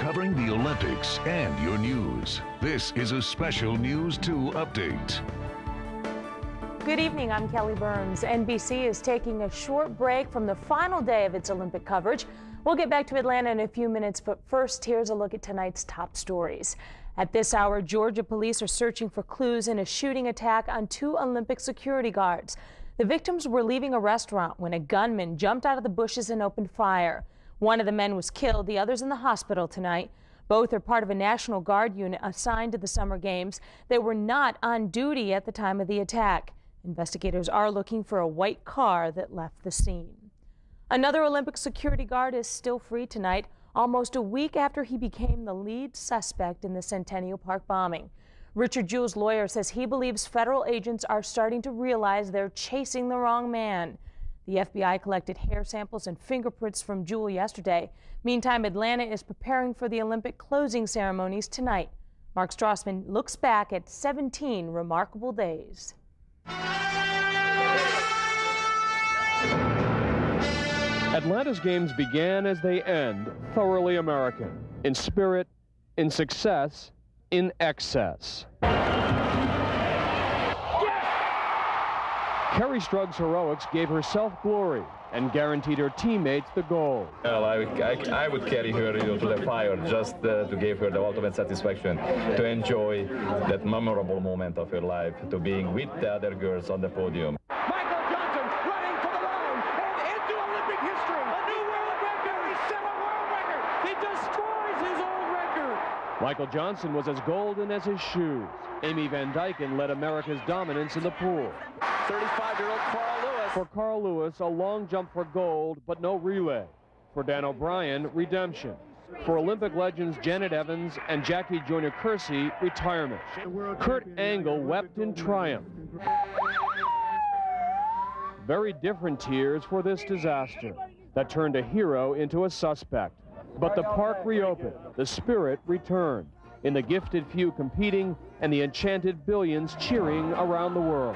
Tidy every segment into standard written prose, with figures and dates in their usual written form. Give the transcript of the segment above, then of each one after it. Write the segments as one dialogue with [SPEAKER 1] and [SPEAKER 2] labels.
[SPEAKER 1] covering the Olympics and your news. This is a special News 2 update.
[SPEAKER 2] Good evening, I'm Kelly Burns. NBC is taking a short break from the final day of its Olympic coverage. We'll get back to Atlanta in a few minutes, but first, here's a look at tonight's top stories. At this hour, Georgia police are searching for clues in a shooting attack on 2 Olympic security guards. The victims were leaving a restaurant when a gunman jumped out of the bushes and opened fire. One of the men was killed, the other's in the hospital tonight. Both are part of a National Guard unit assigned to the Summer Games. They were not on duty at the time of the attack. Investigators are looking for a white car that left the scene. Another Olympic security guard is still free tonight, almost a week after he became the lead suspect in the Centennial Park bombing. Richard Jewell's lawyer says he believes federal agents are starting to realize they're chasing the wrong man. The FBI collected hair samples and fingerprints from Jewell yesterday. Meantime, Atlanta is preparing for the Olympic closing ceremonies tonight. Mark Strassman looks back at 17 remarkable days.
[SPEAKER 3] Atlanta's games began as they end, thoroughly American, in spirit, in success, in excess. Kerri Strug's heroics gave her self-glory and guaranteed her teammates the gold.
[SPEAKER 4] Well, I would carry her to the fire just to give her the ultimate satisfaction, to enjoy that memorable moment of her life, to being with the other girls on the podium.
[SPEAKER 5] Michael Johnson running for the line and into Olympic history. A new world record. He set a world record. He destroys his old record.
[SPEAKER 3] Michael Johnson was as golden as his shoes. Amy Van Dyken led America's dominance in the pool.
[SPEAKER 5] 35-year-old Carl Lewis.
[SPEAKER 3] For Carl Lewis, a long jump for gold, but no relay. For Dan O'Brien, redemption. For Olympic legends Janet Evans and Jackie Joyner-Kersee, retirement. Kurt Angle wept in triumph. Very different tears for this disaster that turned a hero into a suspect. But the park reopened, the spirit returned, in the gifted few competing and the enchanted billions cheering around the world.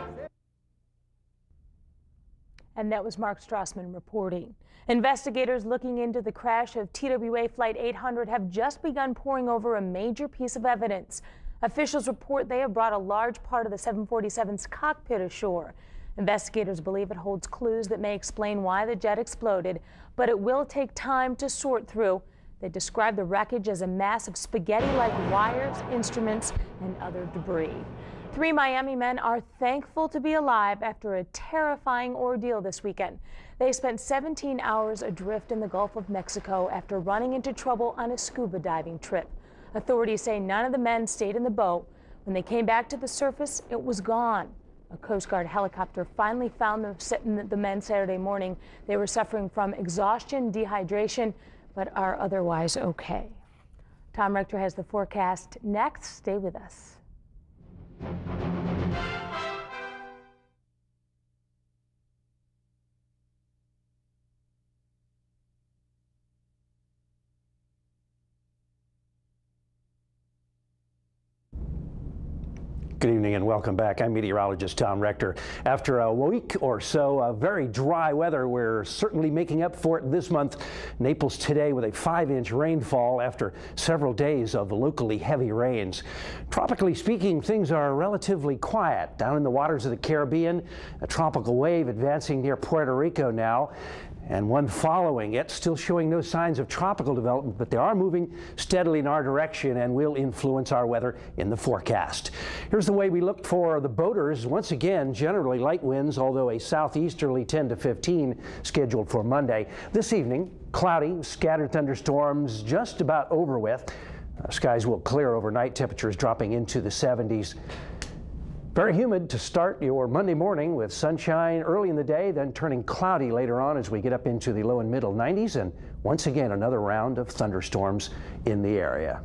[SPEAKER 2] And that was Mark Strassman reporting. Investigators looking into the crash of TWA Flight 800 have just begun poring over a major piece of evidence. Officials report they have brought a large part of the 747's cockpit ashore. Investigators believe it holds clues that may explain why the jet exploded, but it will take time to sort through. They describe the wreckage as a mass of spaghetti-like wires, instruments, and other debris. 3 Miami men are thankful to be alive after a terrifying ordeal this weekend. They spent 17 hours adrift in the Gulf of Mexico after running into trouble on a scuba diving trip. Authorities say none of the men stayed in the boat. When they came back to the surface, it was gone. A Coast Guard helicopter finally found the men Saturday morning. They were suffering from exhaustion, dehydration, but are otherwise okay. Tom Rector has the forecast next. Stay with us.
[SPEAKER 6] Good evening and welcome back. I'm meteorologist Tom Rector. After a week or so of very dry weather, we're certainly making up for it this month. Naples today with a 5-inch rainfall after several days of locally heavy rains. Tropically speaking, things are relatively quiet down in the waters of the Caribbean. A tropical wave advancing near Puerto Rico now, and one following it, still showing no signs of tropical development, but they are moving steadily in our direction and will influence our weather in the forecast. Here's the way we look for the boaters. Once again, generally light winds, although a southeasterly 10 to 15 scheduled for Monday. This evening, cloudy, scattered thunderstorms just about over with. Skies will clear overnight, temperatures dropping into the 70s. Very humid to start your Monday morning with sunshine early in the day, then turning cloudy later on as we get up into the low and middle 90s, and once again another round of thunderstorms in the area.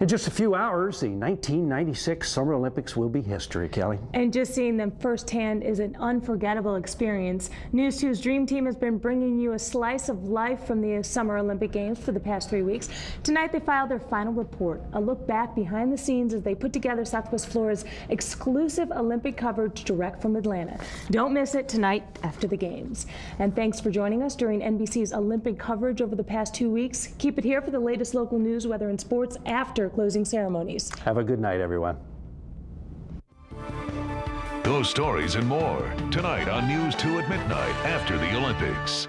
[SPEAKER 6] In just a few hours, the 1996 Summer Olympics will be history, Kelly.
[SPEAKER 2] And just seeing them firsthand is an unforgettable experience. News 2's Dream Team has been bringing you a slice of life from the Summer Olympic Games for the past 3 weeks. Tonight they filed their final report, a look back behind the scenes as they put together Southwest Florida's exclusive Olympic coverage direct from Atlanta. Don't miss it tonight after the Games. And thanks for joining us during NBC's Olympic coverage over the past 2 weeks. Keep it here for the latest local news, weather, and sports after closing ceremonies.
[SPEAKER 6] Have a good night, everyone.
[SPEAKER 1] Those stories and more tonight on News 2 at midnight after the Olympics.